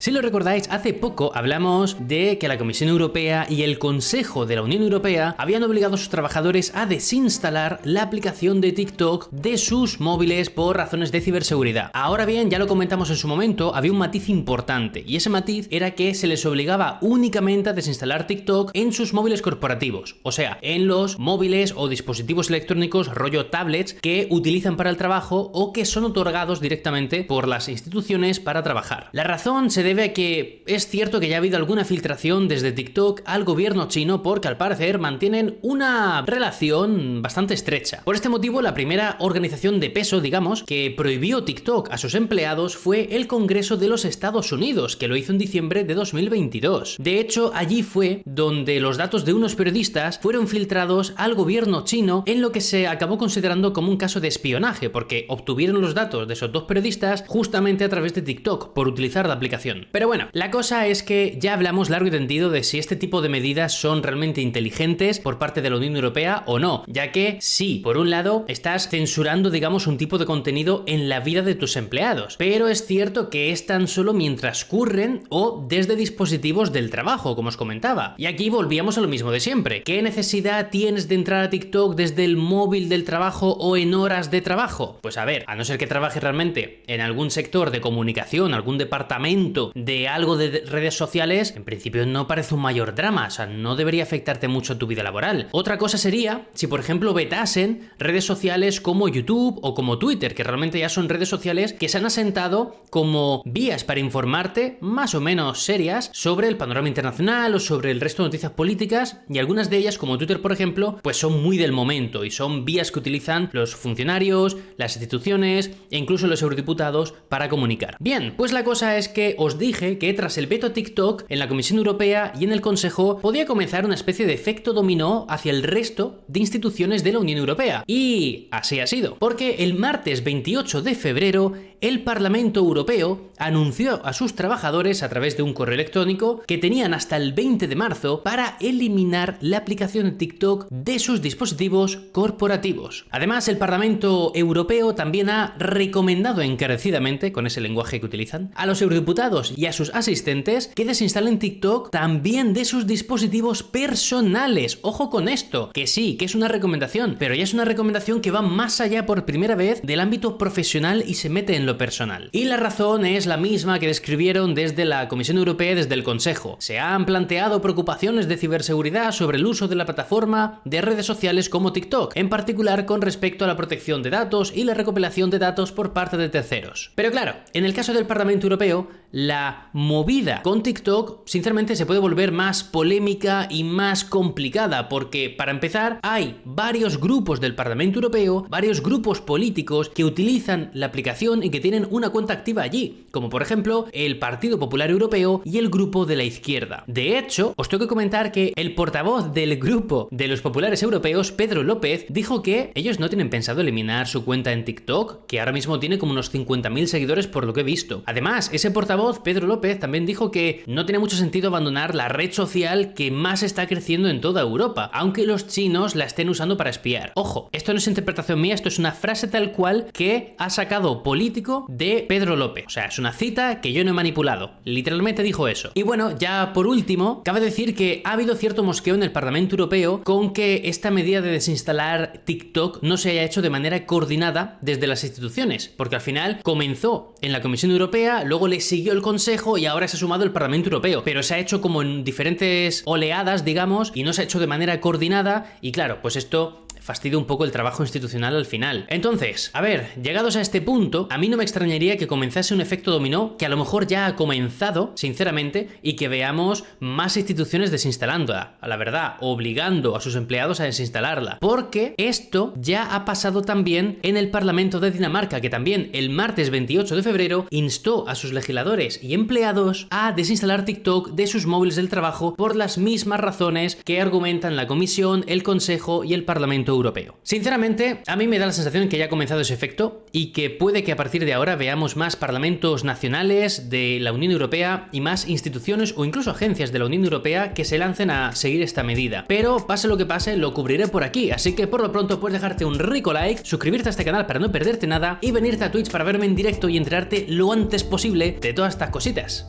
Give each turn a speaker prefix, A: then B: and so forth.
A: Si lo recordáis, hace poco hablamos de que la Comisión Europea y el Consejo de la Unión Europea habían obligado a sus trabajadores a desinstalar la aplicación de TikTok de sus móviles por razones de ciberseguridad. Ahora bien, ya lo comentamos en su momento, había un matiz importante, y ese matiz era que se les obligaba únicamente a desinstalar TikTok en sus móviles corporativos, o sea, en los móviles o dispositivos electrónicos rollo tablets que utilizan para el trabajo o que son otorgados directamente por las instituciones para trabajar. La razón se debe a que es cierto que ya ha habido alguna filtración desde TikTok al gobierno chino porque al parecer mantienen una relación bastante estrecha. Por este motivo, la primera organización de peso, digamos, que prohibió TikTok a sus empleados fue el Congreso de los Estados Unidos, que lo hizo en diciembre de 2022. De hecho, allí fue donde los datos de unos periodistas fueron filtrados al gobierno chino en lo que se acabó considerando como un caso de espionaje, porque obtuvieron los datos de esos dos periodistas justamente a través de TikTok por utilizar la aplicación. Pero bueno, la cosa es que ya hablamos largo y tendido de si este tipo de medidas son realmente inteligentes por parte de la Unión Europea o no, ya que sí, por un lado estás censurando, digamos, un tipo de contenido en la vida de tus empleados, pero es cierto que es tan solo mientras curren o desde dispositivos del trabajo, como os comentaba. Y aquí volvíamos a lo mismo de siempre. ¿Qué necesidad tienes de entrar a TikTok desde el móvil del trabajo o en horas de trabajo? Pues a ver, a no ser que trabajes realmente en algún sector de comunicación, algún departamento de algo de redes sociales, en principio no parece un mayor drama, o sea, no debería afectarte mucho a tu vida laboral. Otra cosa sería si, por ejemplo, vetasen redes sociales como YouTube o como Twitter, que realmente ya son redes sociales que se han asentado como vías para informarte más o menos serias sobre el panorama internacional o sobre el resto de noticias políticas, y algunas de ellas, como Twitter, por ejemplo, pues son muy del momento y son vías que utilizan los funcionarios, las instituciones e incluso los eurodiputados para comunicar. Bien, pues la cosa es que os dije que tras el veto a TikTok en la Comisión Europea y en el Consejo podía comenzar una especie de efecto dominó hacia el resto de instituciones de la Unión Europea. Y así ha sido, porque el martes 28 de febrero el Parlamento Europeo anunció a sus trabajadores a través de un correo electrónico que tenían hasta el 20 de marzo para eliminar la aplicación de TikTok de sus dispositivos corporativos. Además, el Parlamento Europeo también ha recomendado encarecidamente, con ese lenguaje que utilizan, a los eurodiputados y a sus asistentes que desinstalen TikTok también de sus dispositivos personales. Ojo con esto, que sí, que es una recomendación, pero ya es una recomendación que va más allá por primera vez del ámbito profesional y se mete en lo personal. Y la razón es la misma que describieron desde la Comisión Europea y desde el Consejo. Se han planteado preocupaciones de ciberseguridad sobre el uso de la plataforma de redes sociales como TikTok, en particular con respecto a la protección de datos y la recopilación de datos por parte de terceros. Pero claro, en el caso del Parlamento Europeo, la movida con TikTok sinceramente se puede volver más polémica y más complicada, porque para empezar hay varios grupos del Parlamento Europeo, varios grupos políticos que utilizan la aplicación y que tienen una cuenta activa allí, como por ejemplo el Partido Popular Europeo y el grupo de la izquierda. De hecho, os tengo que comentar que el portavoz del grupo de los populares europeos, Pedro López, dijo que ellos no tienen pensado eliminar su cuenta en TikTok, que ahora mismo tiene como unos 50.000 seguidores por lo que he visto. Además, ese portavoz, Pedro López, también dijo que no tiene mucho sentido abandonar la red social que más está creciendo en toda Europa, aunque los chinos la estén usando para espiar. Ojo, esto no es interpretación mía, esto es una frase tal cual que ha sacado político de Pedro López. O sea, es una cita que yo no he manipulado. Literalmente dijo eso. Y bueno, ya por último, cabe decir que ha habido cierto mosqueo en el Parlamento Europeo con que esta medida de desinstalar TikTok no se haya hecho de manera coordinada desde las instituciones, porque al final comenzó en la Comisión Europea, luego le siguió el Consejo y ahora se ha sumado el Parlamento Europeo, pero se ha hecho como en diferentes oleadas, digamos, y no se ha hecho de manera coordinada, y claro, pues esto fastidia un poco el trabajo institucional al final. Entonces, a ver, llegados a este punto, a mí no me extrañaría que comenzase un efecto dominó, que a lo mejor ya ha comenzado, sinceramente, y que veamos más instituciones desinstalándola, a la verdad, obligando a sus empleados a desinstalarla, porque esto ya ha pasado también en el Parlamento de Dinamarca, que también el martes 28 de febrero instó a sus legisladores y empleados a desinstalar TikTok de sus móviles del trabajo por las mismas razones que argumentan la Comisión, el Consejo y el Parlamento Europeo. Sinceramente, a mí me da la sensación que ya ha comenzado ese efecto y que puede que a partir de ahora veamos más parlamentos nacionales de la Unión Europea y más instituciones o incluso agencias de la Unión Europea que se lancen a seguir esta medida. Pero pase lo que pase, lo cubriré por aquí, así que por lo pronto puedes dejarte un rico like, suscribirte a este canal para no perderte nada y venirte a Twitch para verme en directo y enterarte lo antes posible de todas estas cositas.